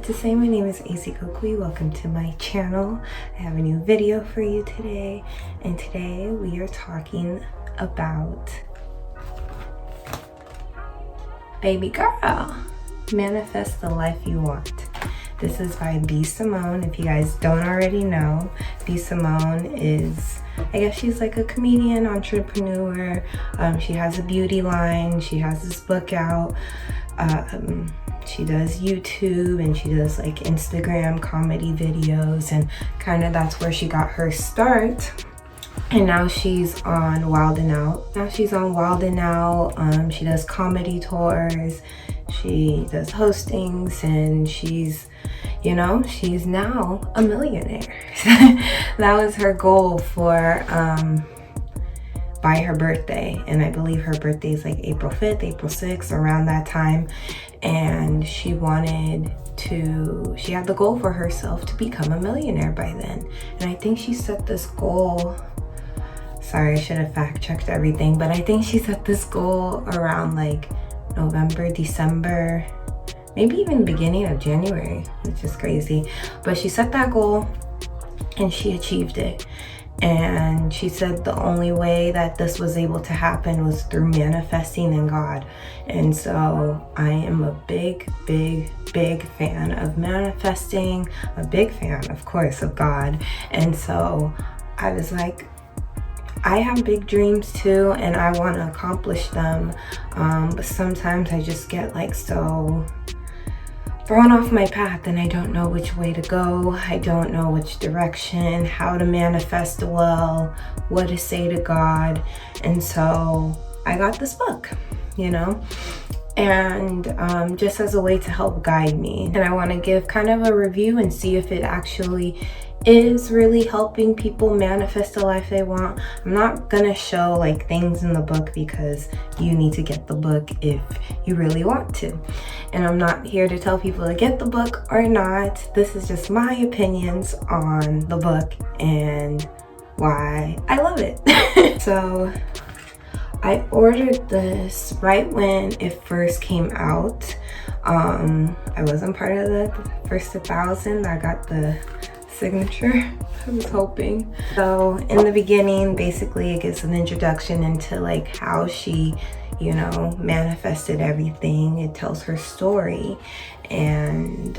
To say my name is Esi Kokui. Welcome to my channel. I have a new video for you today, and today we are talking about Babygirl. Manifest the life you want. This is by B.Simone. If you guys don't already know, B.Simone is, I guess she's like a comedian, entrepreneur. She has a beauty line. She has this book out. She does YouTube and she does like Instagram comedy videos, and kind of that's where she got her start. And now she's on Wild 'N Out. She does comedy tours. She does hostings, and she's now a millionaire. That was her goal for by her birthday, and I believe her birthday is like April 5th, April 6th, around that time. And she had the goal for herself to become a millionaire by then. And I think she set this goal, sorry, I should have fact checked everything, but I think she set this goal around like November, December, maybe even beginning of January, which is crazy. But she set that goal and she achieved it. And she said the only way that this was able to happen was through manifesting in God. And so I am a big fan of manifesting, a big fan, of course, of God. And so I was like, I have big dreams too, and I want to accomplish them. But sometimes I just get like so thrown off my path and I don't know which way to go. I don't know which direction, how to manifest well, what to say to God. And so I got this book, and just as a way to help guide me. And I want to give kind of a review and see if it actually is really helping people manifest the life they want. I'm not gonna show like things in the book because you need to get the book if you really want to. And I'm not here to tell people to get the book or not. This is just my opinions on the book and why I love it. So I ordered this right when it first came out. I wasn't part of the first 1,000. I got the signature, I was hoping. So in the beginning, basically it gives an introduction into like how she, manifested everything. It tells her story, and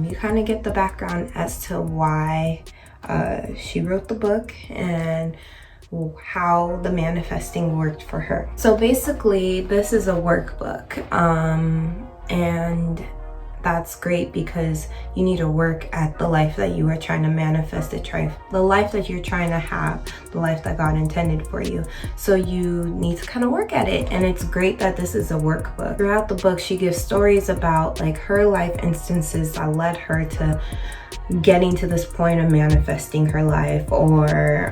you kind of get the background as to why she wrote the book and how the manifesting worked for her. So basically this is a workbook, and that's great because you need to work at the life that you are trying to manifest, the life that you're trying to have, the life that God intended for you. So you need to kind of work at it, and it's great that this is a workbook. Throughout the book, she gives stories about like her life instances that led her to getting to this point of manifesting her life, or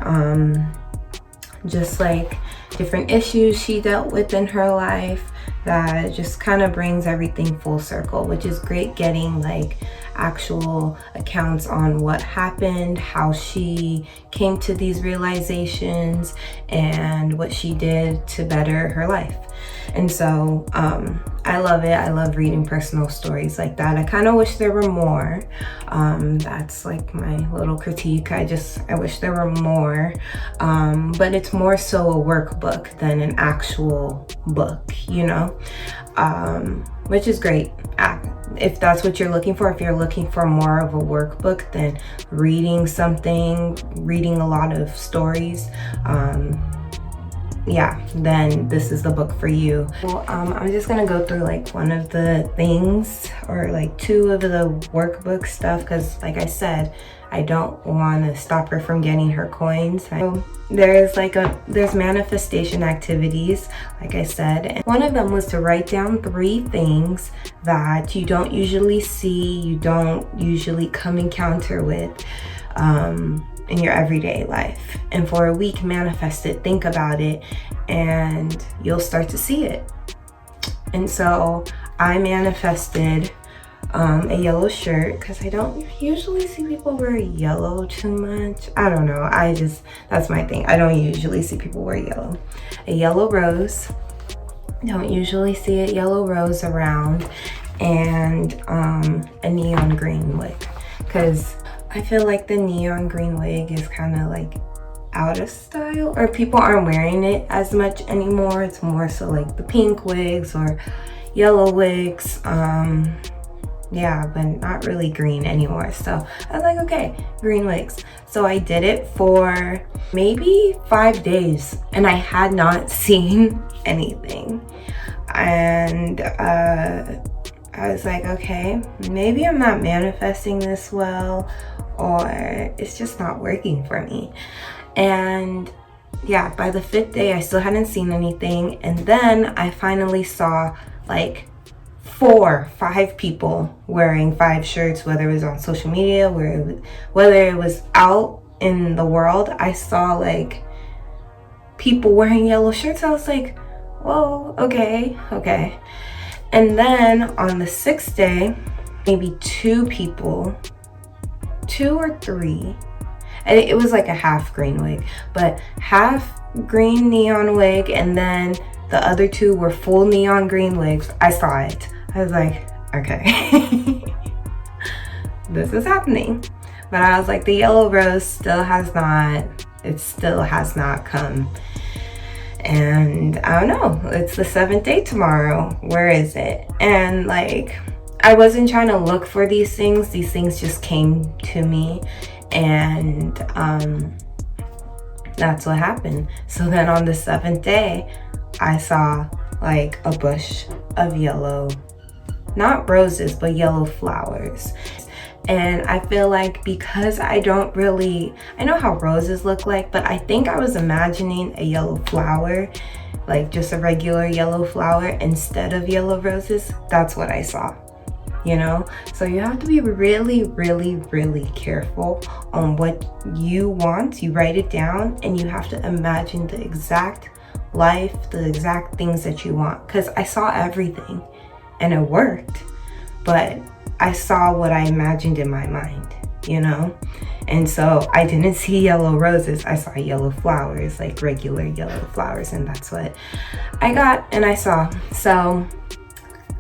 just like different issues she dealt with in her life that just kind of brings everything full circle, which is great, getting like actual accounts on what happened, how she came to these realizations, and what she did to better her life. And so I love it. I love reading personal stories like that. I kind of wish there were more. That's like my little critique. I wish there were more, but it's more so a workbook than an actual book, which is great. If that's what you're looking for, if you're looking for more of a workbook than reading a lot of stories, then this is the book for you. Well, I'm just gonna go through like one of the things, or like two of the workbook stuff, because like I said, I don't want to stop her from getting her coins. So there's manifestation activities, like I said, and one of them was to write down 3 things that you don't usually see, you don't usually come encounter with in your everyday life, and for a week manifest it, think about it, and you'll start to see it. And so I manifested a yellow shirt, because I don't usually see people wear yellow too much. I don't know, that's my thing. I don't usually see people wear yellow. A yellow rose, don't usually see a yellow rose around. and a neon green wig, because I feel like the neon green wig is kind of like out of style, or people aren't wearing it as much anymore. It's more so like the pink wigs or yellow wigs, yeah, but not really green anymore. So I was like, okay, green wigs. So I did it for maybe 5 days and I had not seen anything. And I was like, okay, maybe I'm not manifesting this well, or it's just not working for me. And yeah, by the 5th day, I still hadn't seen anything. And then I finally saw like 5 people wearing 5 shirts, whether it was on social media, whether it was out in the world. I saw like people wearing yellow shirts. I was like, whoa, okay. And then on the 6th day, maybe 2 people, 2 or 3, and it was like a half green wig, but half green neon wig, and then the other 2 were full neon green wigs. I saw it. I was like, okay, this is happening. But I was like, the yellow rose still has not come. And I don't know, it's the 7th day tomorrow. Where is it? And like, I wasn't trying to look for these things just came to me. And that's what happened. So then on the 7th day, I saw like a bush of yellow, not roses, but yellow flowers. And I feel like, because I know how roses look like, but I think I was imagining a yellow flower, like just a regular yellow flower instead of yellow roses. That's what I saw, you know? So you have to be really, really, really careful on what you want. You write it down and you have to imagine the exact life, the exact things that you want. Because I saw everything and it worked, but I saw what I imagined in my mind, you know? And so I didn't see yellow roses. I saw yellow flowers, like regular yellow flowers. And that's what I got and I saw. So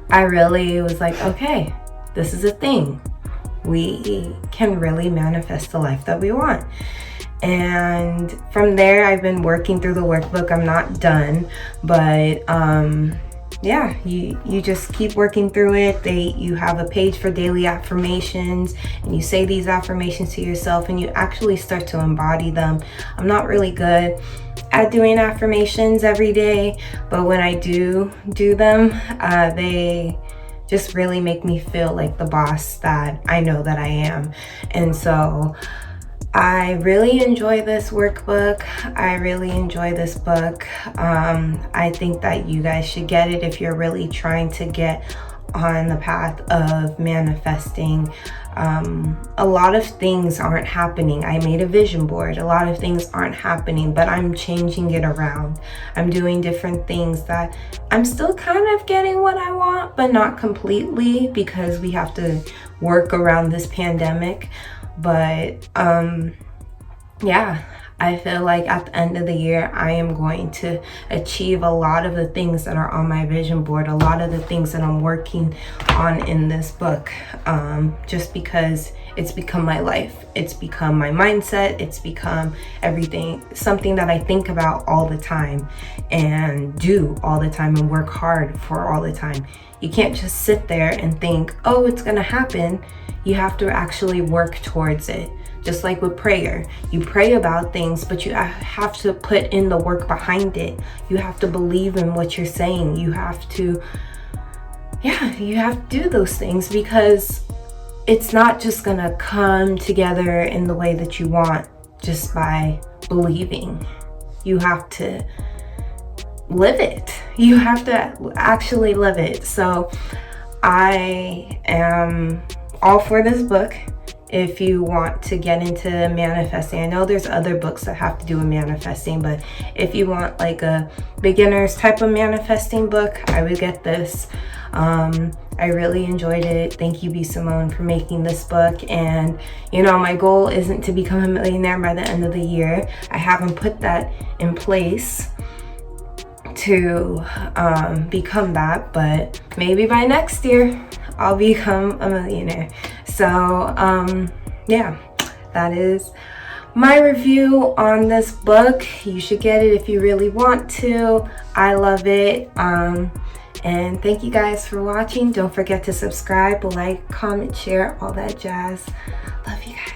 I really was like, okay, this is a thing. We can really manifest the life that we want. And from there, I've been working through the workbook. I'm not done, but yeah, you just keep working through it. You have a page for daily affirmations, and you say these affirmations to yourself, and you actually start to embody them. I'm not really good at doing affirmations every day, but when I do them, they just really make me feel like the boss that I know that I am. And so I really enjoy this workbook. I really enjoy this book. I think that you guys should get it if you're really trying to get on the path of manifesting. A lot of things aren't happening. I made a vision board. A lot of things aren't happening, but I'm changing it around. I'm doing different things that I'm still kind of getting what I want, but not completely, because we have to work around this pandemic. But yeah, I feel like at the end of the year, I am going to achieve a lot of the things that are on my vision board, a lot of the things that I'm working on in this book, just because it's become my life. It's become my mindset. It's become everything, something that I think about all the time and do all the time and work hard for all the time. You can't just sit there and think, oh, it's gonna happen. You have to actually work towards it. Just like with prayer, you pray about things, but you have to put in the work behind it. You have to believe in what you're saying. You have to do those things, because it's not just gonna come together in the way that you want just by believing. You have to live it. You have to actually live it. So I am all for this book. If you want to get into manifesting, I know there's other books that have to do with manifesting, but if you want like a beginner's type of manifesting book, I would get this. I really enjoyed it. Thank you, B.Simone, for making this book. And you know, my goal isn't to become a millionaire by the end of the year. I haven't put that in place to become that, but maybe by next year I'll become a millionaire. So yeah, that is my review on this book. You should get it if you really want to. I love it. And thank you guys for watching. Don't forget to subscribe, like, comment, share, all that jazz. Love you guys.